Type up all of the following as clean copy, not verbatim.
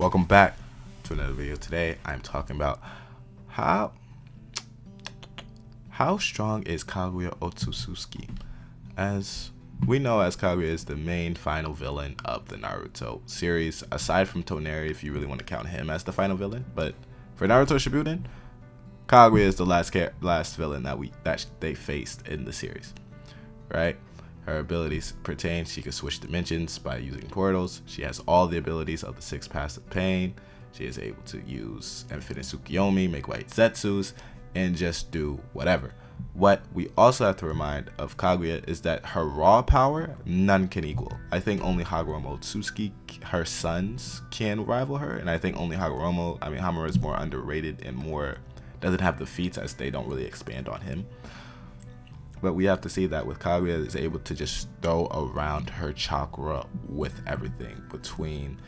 Welcome back to another video. Today I'm talking about how strong is Kaguya Otsutsuki. As we know, as Kaguya is the main final villain of the Naruto series, aside from Toneri, if you really want to count him as the final villain. But for Naruto Shippuden, Kaguya is the last villain that they faced in the series, right? Her abilities pertain, she can switch dimensions by using portals. She has all the abilities of the 6 Paths of Pain. She is able to use Infinite Tsukiyomi, make white Zetsus, and just do whatever. What we also have to remind of Kaguya is that her raw power, none can equal. I think only Hagoromo Otsutsuki, her sons, can rival her, and I think only Hamura is more underrated and doesn't have the feats, as they don't really expand on him. But we have to see that with Kaguya is able to just throw around her chakra with everything, between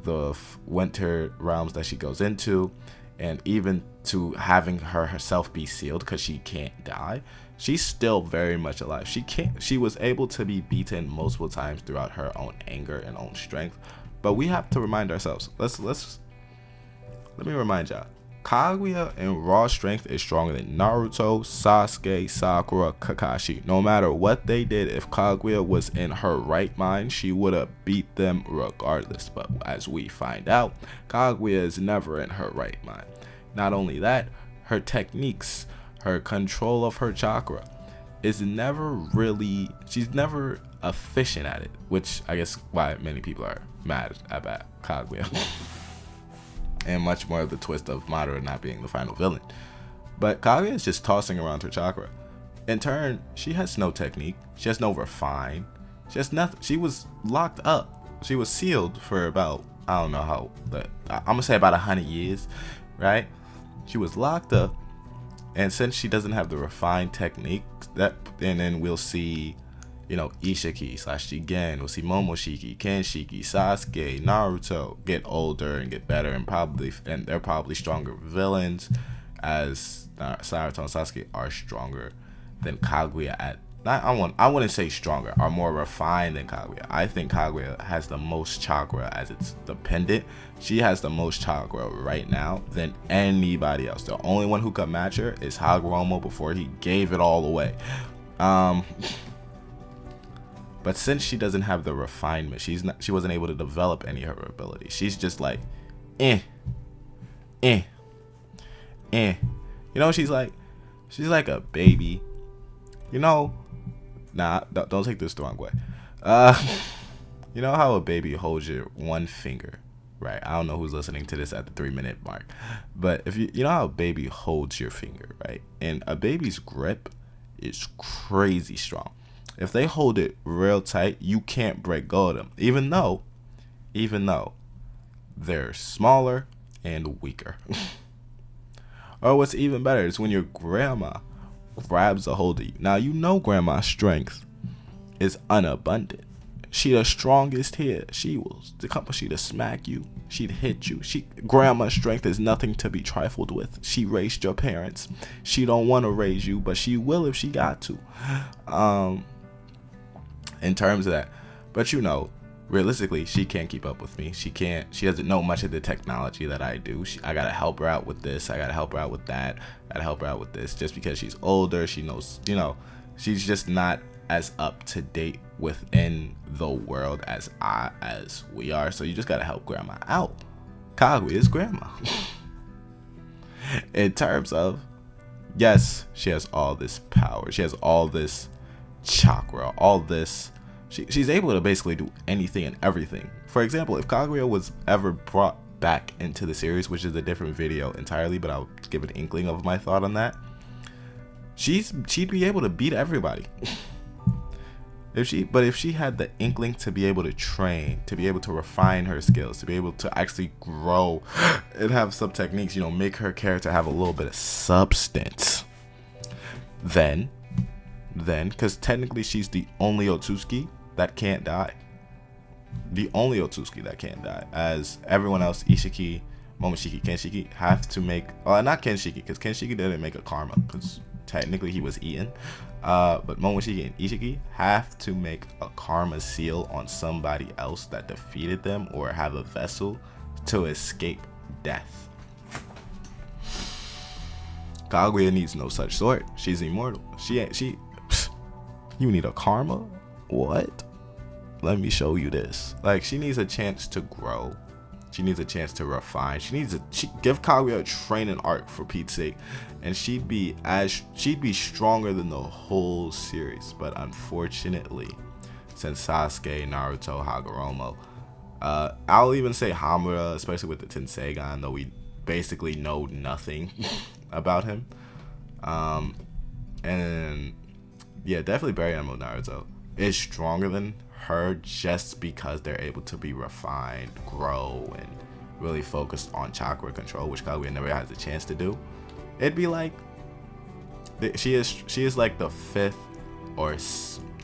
the winter realms that she goes into, and even to having herself be sealed because she can't die. She's still very much alive. She was able to be beaten multiple times throughout her own anger and own strength. But we have to remind ourselves. Let me remind y'all. Kaguya in raw strength is stronger than Naruto, Sasuke, Sakura, Kakashi. No matter what they did, if Kaguya was in her right mind, she would have beat them regardless. But as we find out, Kaguya is never in her right mind. Not only that, her techniques, her control of her chakra is she's never efficient at it, which I guess why many people are mad about Kaguya. And much more of the twist of Madara not being the final villain. But Kaguya is just tossing around her chakra. In turn, she has no technique. She has no refine. She has nothing. She was locked up. She was sealed for about, I don't know how, but I'm going to say about 100 years, right? She was locked up. And since she doesn't have the refined technique, and then we'll see, Ishiki / Jigen, we'll see Momoshiki, Kenshiki, Sasuke, Naruto get older and get better, and they're probably stronger villains, as Naruto and Sasuke are stronger than Kaguya I wouldn't say stronger, are more refined than Kaguya. I think Kaguya has the most chakra as its dependent. She has the most chakra right now than anybody else. The only one who could match her is Hagoromo before he gave it all away. But since she doesn't have the refinement, she wasn't able to develop any of her abilities. She's just like, eh. She's like a baby. Nah, don't take this the wrong way. You know how a baby holds your one finger, right? I don't know who's listening to this at the 3-minute mark, but if you know how a baby holds your finger, right? And a baby's grip is crazy strong. If they hold it real tight, you can't break go of them, even though they're smaller and weaker. Or what's even better is when your grandma grabs a hold of you. Now, grandma's strength is unabundant. She the strongest here. She to smack you. She'd hit you. Grandma's strength is nothing to be trifled with. She raised your parents. She don't want to raise you, but she will if she got to. In terms of that, but realistically, she can't keep up with me. She doesn't know much of the technology that I do. I gotta help her out with this. I gotta help her out with that. I gotta help her out with this. Just because she's older, she knows, she's just not as up to date within the world as we are. So you just gotta help grandma out. Kaguya is grandma. In terms of, yes, she has all this power. She has all this chakra, all this. She's able to basically do anything and everything. For example, if Kaguya was ever brought back into the series, which is a different video entirely, but I'll give an inkling of my thought on that, she'd be able to beat everybody. If she had the inkling to be able to train, to be able to refine her skills, to be able to actually grow and have some techniques, make her character have a little bit of substance, then because technically she's the only Otsutsuki that can't die. The only Otsutsuki that can't die, as everyone else, Ishiki, Momoshiki, Kenshiki, have to make, not Kenshiki, because Kenshiki didn't make a karma, because technically he was eaten, but Momoshiki and Ishiki have to make a karma seal on somebody else that defeated them, or have a vessel to escape death. Kaguya needs no such sword. She's immortal. You need a karma? What? Let me show you this. Like, she needs a chance to grow. She needs a chance to refine. She give Kaguya a training arc, for Pete's sake, and she'd be stronger than the whole series. But unfortunately, since Sasuke, Naruto, Hagoromo, I'll even say Hamura, especially with the Tenseigan, though we basically know nothing about him. And yeah, definitely Barry Amo Naruto is stronger than her just because they're able to be refined, grow, and really focused on chakra control, which Kaguya never has a chance to do. It'd be like she is like the fifth, or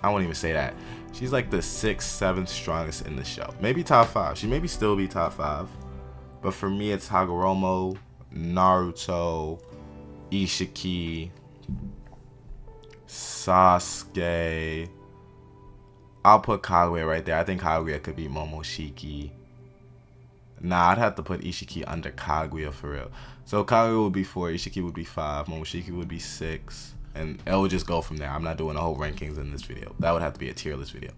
I won't even say that. She's like the 6th, 7th strongest in the show. Maybe top 5. She maybe still be top 5. But for me, it's Hagoromo, Naruto, Ishiki, Sasuke. I'll put Kaguya right there. I think Kaguya could be Momoshiki. Nah, I'd have to put Ishiki under Kaguya for real. So Kaguya would be 4, Ishiki would be 5, Momoshiki would be 6. And it would just go from there. I'm not doing the whole rankings in this video. That would have to be a tier list video.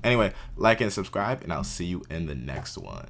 Anyway, like and subscribe, and I'll see you in the next one.